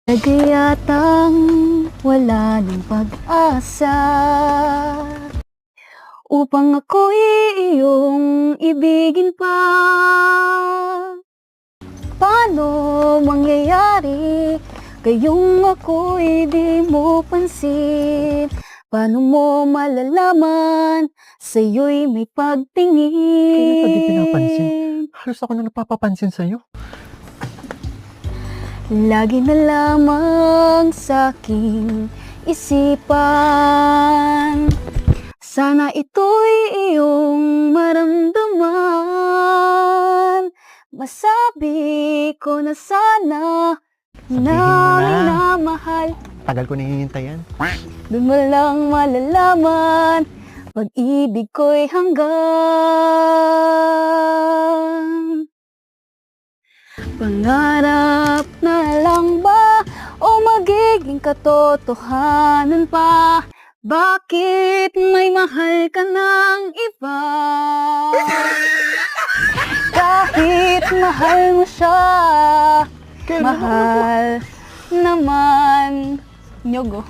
Nagayatang wala ng pag-asa upang ako'y iyong ibigin pa. Paano mangyayari kayong ako'y di mo pansin? Paano mo malalaman sa'yo'y may pagtingin? Kailan ka di pinapansin? Halos ako na napapapansin sa'yo. Lagi na lamang sa'king isipan, sana ito'y iyong maramdaman. Masabi ko na sana na minamahal. Tagal ko nahihintayan. Doon mo lang malalaman, pag-ibig ko'y hanggang. Pangarap na lang ba o magiging katotohanan pa? Bakit may mahal ka ng iba? Kahit mahal mo siya, mahal naman. Nyogo.